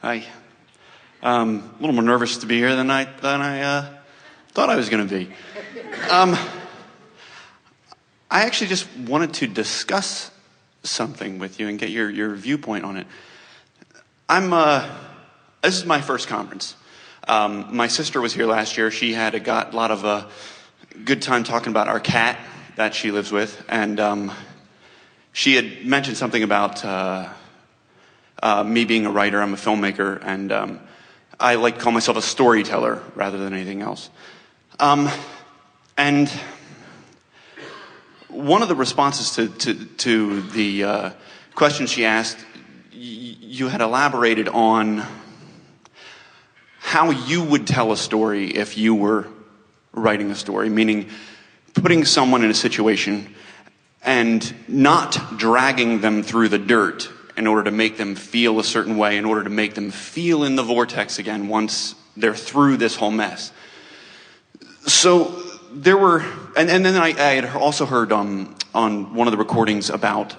Hi. A little more nervous to be here than I thought I was going to be. I actually just wanted to discuss something with you and get your viewpoint on it. This is my first conference. My sister was here last year. She had got a lot of good time talking about our cat that she lives with, and she had mentioned something about me being a writer. I'm a filmmaker, and I like to call myself a storyteller rather than anything else. And one of the responses to the question she asked, you had elaborated on how you would tell a story if you were writing a story, meaning putting someone in a situation and not dragging them through the dirt in order to make them feel a certain way, in order to make them feel in the vortex again once they're through this whole mess. So there were, and then I had also heard on one of the recordings about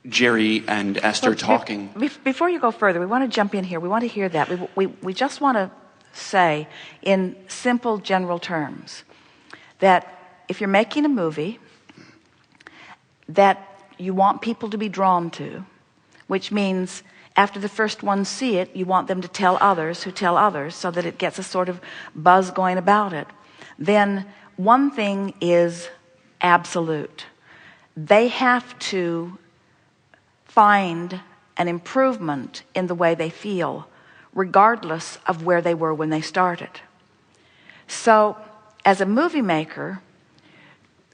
Jerry and Esther talking. Before you go further, we want to jump in here. We want to hear that. We just want to say in simple general terms that if you're making a movie that you want people to be drawn to, which means after the first ones see it, you want them to tell others who tell others so that it gets a sort of buzz going about it, then one thing is absolute. They have to find an improvement in the way they feel, regardless of where they were when they started. So, as a movie maker,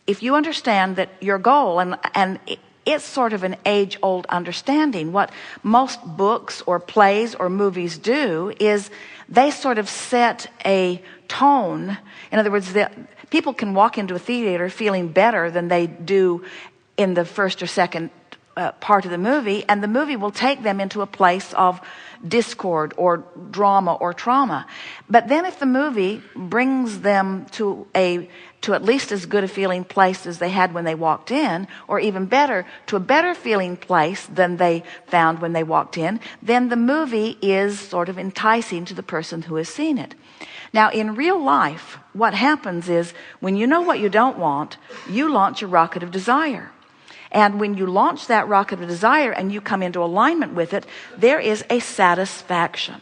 if you understand that your goal, and it's sort of an age-old understanding, what most books or plays or movies do is they sort of set a tone. In other words, people can walk into a theater feeling better than they do in the first or second part of the movie, and the movie will take them into a place of discord or drama or trauma. But then if the movie brings them to at least as good a feeling place as they had when they walked in, or even better, to a better feeling place than they found when they walked in, then the movie is sort of enticing to the person who has seen it. Now, in real life, what happens is when you know what you don't want, you launch a rocket of desire. And when you launch that rocket of desire and you come into alignment with it, there is a satisfaction.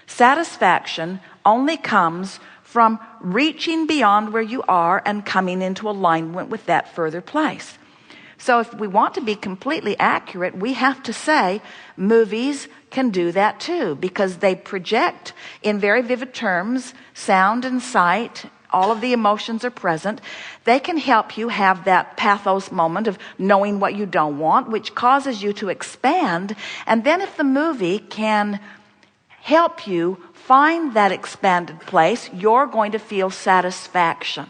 Satisfaction only comes from reaching beyond where you are and coming into alignment with that further place. So if we want to be completely accurate, we have to say movies can do that too, because they project in very vivid terms, sound and sight. All of the emotions are present. They can help you have that pathos moment of knowing what you don't want, which causes you to expand. And then if the movie can help you find that expanded place, you're going to feel satisfaction.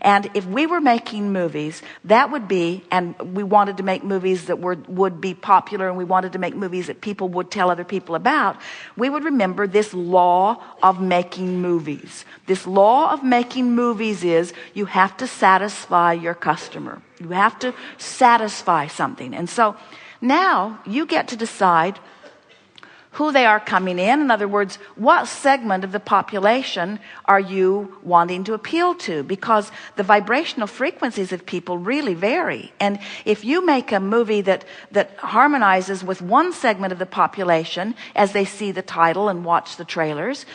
And if we were making movies, that would be, and we wanted to make movies that would be popular, and we wanted to make movies that people would tell other people about, we would remember this law of making movies. This law of making movies is you have to satisfy your customer. You have to satisfy something. And so now you get to decide who they are coming in. In other words, what segment of the population are you wanting to appeal to? Because the vibrational frequencies of people really vary. And if you make a movie that harmonizes with one segment of the population as they see the title and watch the trailers,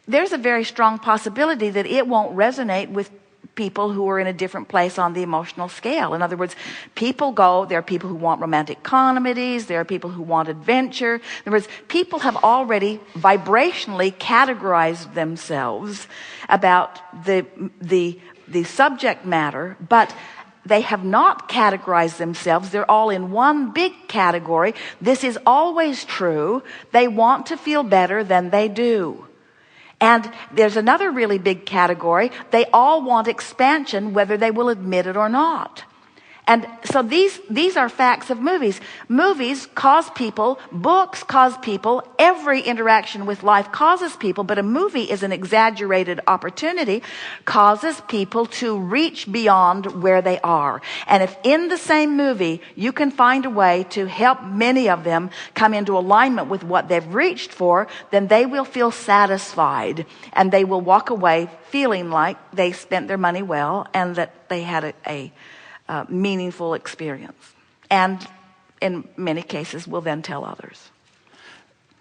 there's a very strong possibility that it won't resonate with people who are in a different place on the emotional scale. In other words, there are people who want romantic comedies, there are people who want adventure. In other words, people have already vibrationally categorized themselves about the subject matter, but they have not categorized themselves. They're all in one big category. This is always true. They want to feel better than they do. And there's another really big category. They all want expansion, whether they will admit it or not. And so these are facts of movies. Movies cause people, books cause people, every interaction with life causes people, but a movie is an exaggerated opportunity, causes people to reach beyond where they are. And if in the same movie you can find a way to help many of them come into alignment with what they've reached for, then they will feel satisfied and they will walk away feeling like they spent their money well and that they had a meaningful experience, and in many cases will then tell others.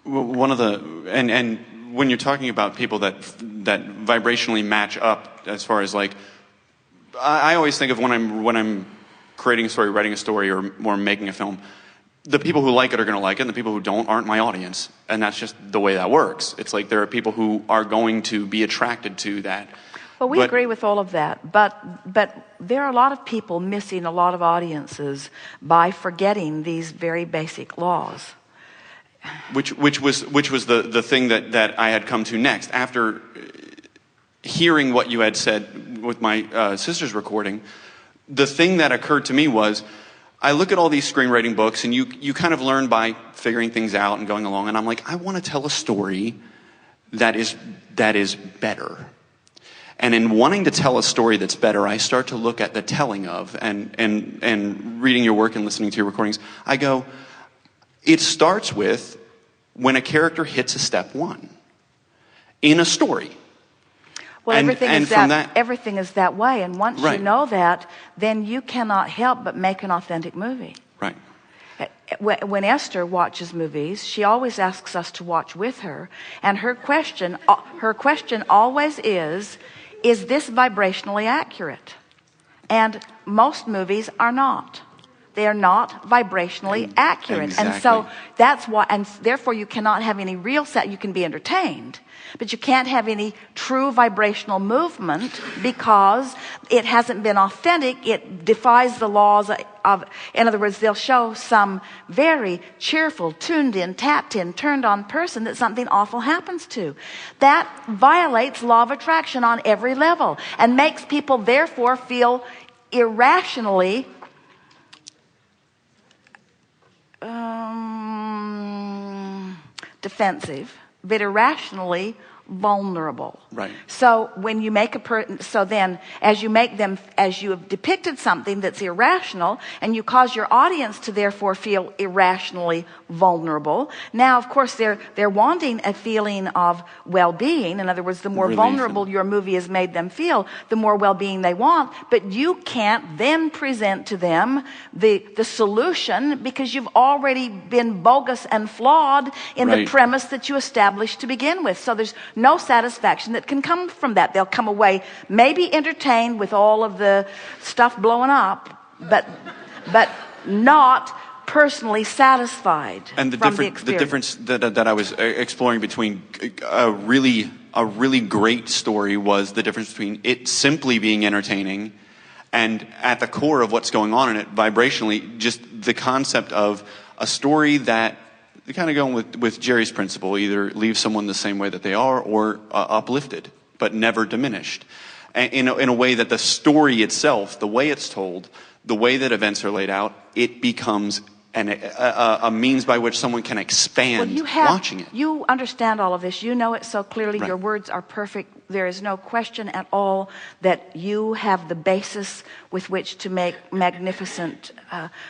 Well, one of the and when you're talking about people that vibrationally match up, as far as like, I always think of when I'm creating a story, writing a story, or making a film, the people who like it are going to like it, and the people who don't aren't my audience, and that's just the way that works. It's like there are people who are going to be attracted to that. Well, we agree with all of that, but there are a lot of people missing a lot of audiences by forgetting these very basic laws. Which was the thing that I had come to next after hearing what you had said with my sister's recording. The thing that occurred to me was, I look at all these screenwriting books, and you kind of learn by figuring things out and going along, and I'm like, I want to tell a story that is better. And in wanting to tell a story that's better, I start to look at the telling of, and reading your work and listening to your recordings, I go, it starts with when a character hits a step one in a story. Well, everything is that way, and once you know that, then you cannot help but make an authentic movie. Right. When Esther watches movies, she always asks us to watch with her, and her question always is this vibrationally accurate? And most movies are not. They are not vibrationally accurate. Exactly. And so that's why, and therefore you cannot have any real set. You can be entertained, but you can't have any true vibrational movement because it hasn't been authentic. It defies the laws of, in other words, they'll show some very cheerful, tuned in, tapped in, turned on person that something awful happens to. That violates law of attraction on every level and makes people therefore feel irrationally defensive, but irrationally vulnerable. Right. So when you make so then as you have depicted something that's irrational and you cause your audience to therefore feel irrationally vulnerable, now of course they're wanting a feeling of well-being. In other words, the more Relief. vulnerable your movie has made them feel, the more well-being they want, but you can't then present to them the solution because you've already been bogus and flawed in the premise that you established to begin with. So there's no satisfaction that can come from that. They'll come away maybe entertained with all of the stuff blowing up, but not personally satisfied. And the difference that I was exploring between a really great story was the difference between it simply being entertaining and at the core of what's going on in it vibrationally, just the concept of a story that kind of going with Jerry's principle, either leave someone the same way that they are or uplifted, but never diminished. In a way that the story itself, the way it's told, the way that events are laid out, it becomes a means by which someone can expand watching it. You understand all of this. You know it so clearly. Your words are perfect. There is no question at all that you have the basis with which to make magnificent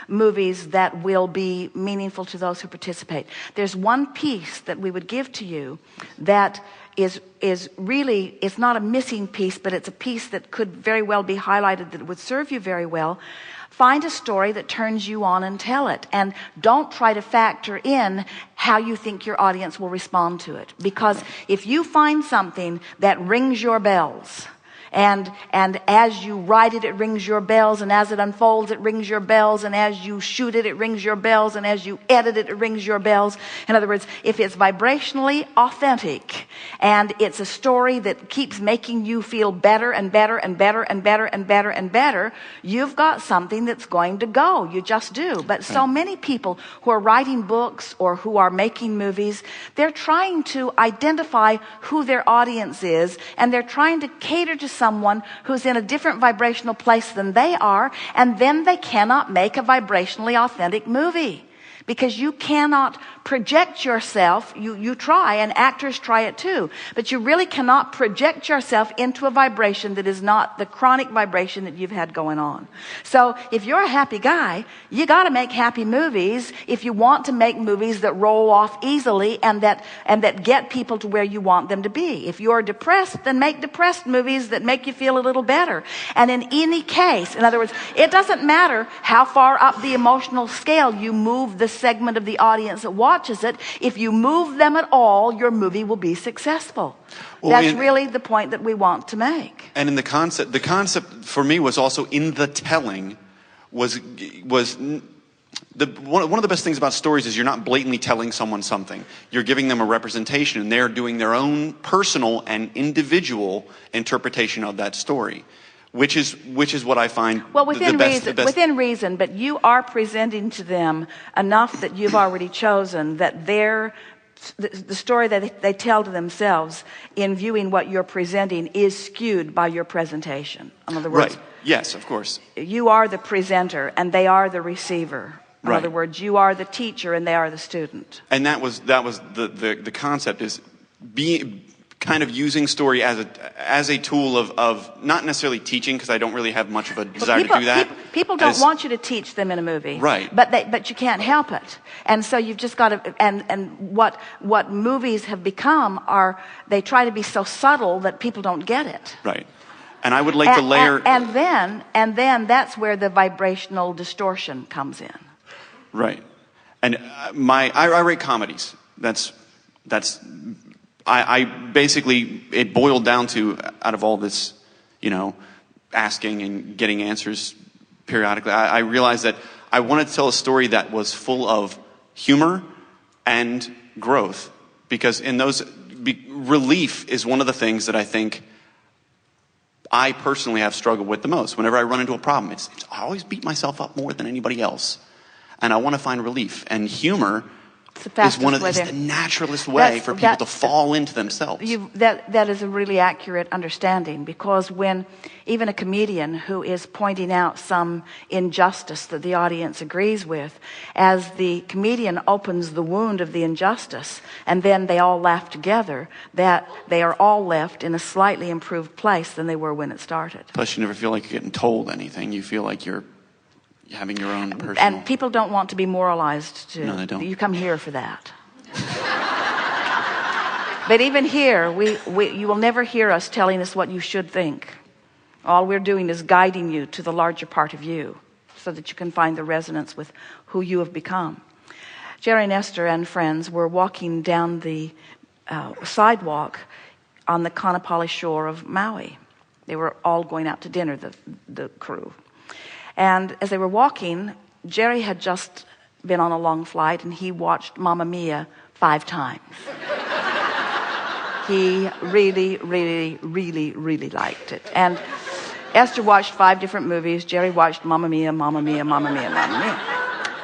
movies that will be meaningful to those who participate. There's one piece that we would give to you that is really, it's not a missing piece, but it's a piece that could very well be highlighted that would serve you very well. Find a story that turns you on and tell it. And don't try to factor in how you think your audience will respond to it. Because if you find something that rings your bells, and as you write it, it rings your bells, and as it unfolds, it rings your bells, and as you shoot it, it rings your bells, and as you edit it, it rings your bells. In other words, if it's vibrationally authentic, and it's a story that keeps making you feel better and better and better and better and better and better, you've got something that's going to go. You just do. But so many people who are writing books or who are making movies, they're trying to identify who their audience is, and they're trying to cater to someone who's in a different vibrational place than they are, and then they cannot make a vibrationally authentic movie. Because you cannot project yourself. You try, and actors try it too, but you really cannot project yourself into a vibration that is not the chronic vibration that you've had going on. So if you're a happy guy, you got to make happy movies if you want to make movies that roll off easily and that get people to where you want them to be. If you're depressed, then make depressed movies that make you feel a little better. And in any case, in other words, it doesn't matter how far up the emotional scale you move the segment of the audience that watches it. If you move them at all, your movie will be successable. Well, that's really the point that we want to make. And in the concept for me was also in the telling was one of the best things about stories is you're not blatantly telling someone something. You're giving them a representation, and they're doing their own personal and individual interpretation of that story. Which is what I find within the best. Within reason, but you are presenting to them enough that you've already chosen that the story that they tell to themselves in viewing what you're presenting is skewed by your presentation. In other words, right. Yes, of course. You are the presenter and they are the receiver. In other words, you are the teacher and they are the student. And that was the concept is being kind of using story as a tool of not necessarily teaching, because I don't really have much of a desire to do that. People don't want you to teach them in a movie, right? But you can't help it, and so you've just got to. And what movies have become are they try to be so subtle that people don't get it, right? And I would like to layer, and then that's where the vibrational distortion comes in, right? And I rate comedies. That's. I basically, it boiled down to, out of all this, asking and getting answers periodically, I realized that I wanted to tell a story that was full of humor and growth. Because in those, relief is one of the things that I think I personally have struggled with the most. Whenever I run into a problem, I always beat myself up more than anybody else. And I want to find relief. And humor is the naturalist way for people to fall into themselves. That is a really accurate understanding, because when even a comedian who is pointing out some injustice that the audience agrees with, as the comedian opens the wound of the injustice and then they all laugh together, that they are all left in a slightly improved place than they were when it started. Plus you never feel like you're getting told anything. You feel like you're having your own personal... And people don't want to be moralized to. No, they don't. You come here for that. But even here, you will never hear us telling us what you should think. All we're doing is guiding you to the larger part of you so that you can find the resonance with who you have become. Jerry and Esther and friends were walking down the sidewalk on the Kanapali shore of Maui. They were all going out to dinner, the crew. And as they were walking, Jerry had just been on a long flight and he watched Mamma Mia 5 times. He really, really, really, really liked it. And Esther watched 5 different movies. Jerry watched Mamma Mia, Mamma Mia, Mamma Mia, Mamma Mia.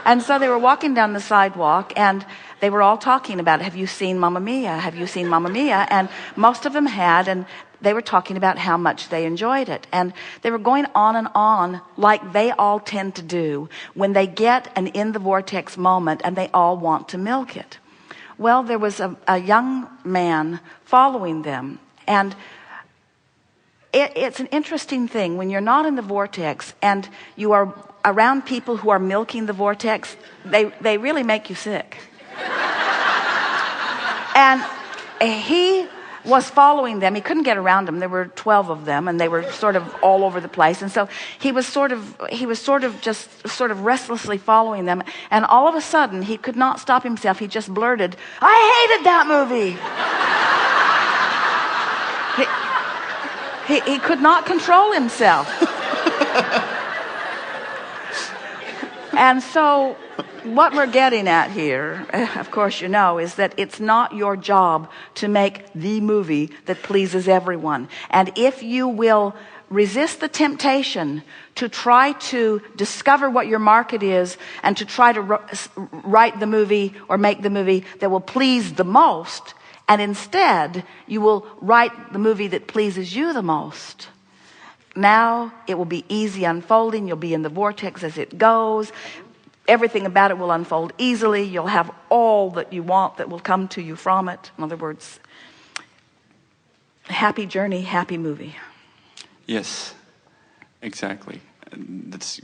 And so they were walking down the sidewalk and they were all talking about, have you seen Mamma Mia? Have you seen Mamma Mia? And most of them had, and they were talking about how much they enjoyed it. And they were going on and on like they all tend to do when they get an in the vortex moment and they all want to milk it. Well, there was a young man following them. And it's an interesting thing when you're not in the vortex and you are around people who are milking the vortex, they really make you sick. And he was following them. He couldn't get around them. There were 12 of them, and they were sort of all over the place. And so he was sort of restlessly following them. And all of a sudden, he could not stop himself. He just blurted, "I hated that movie." He could not control himself. And so what we're getting at here, of course you know, is that it's not your job to make the movie that pleases everyone. And if you will resist the temptation to try to discover what your market is and to try to write the movie or make the movie that will please the most, and instead you will write the movie that pleases you the most, now it will be easy unfolding. You'll be in the vortex as it goes. Everything about it will unfold easily. You'll have all that you want that will come to you from it. In other words, happy journey, happy movie. Yes, exactly. That's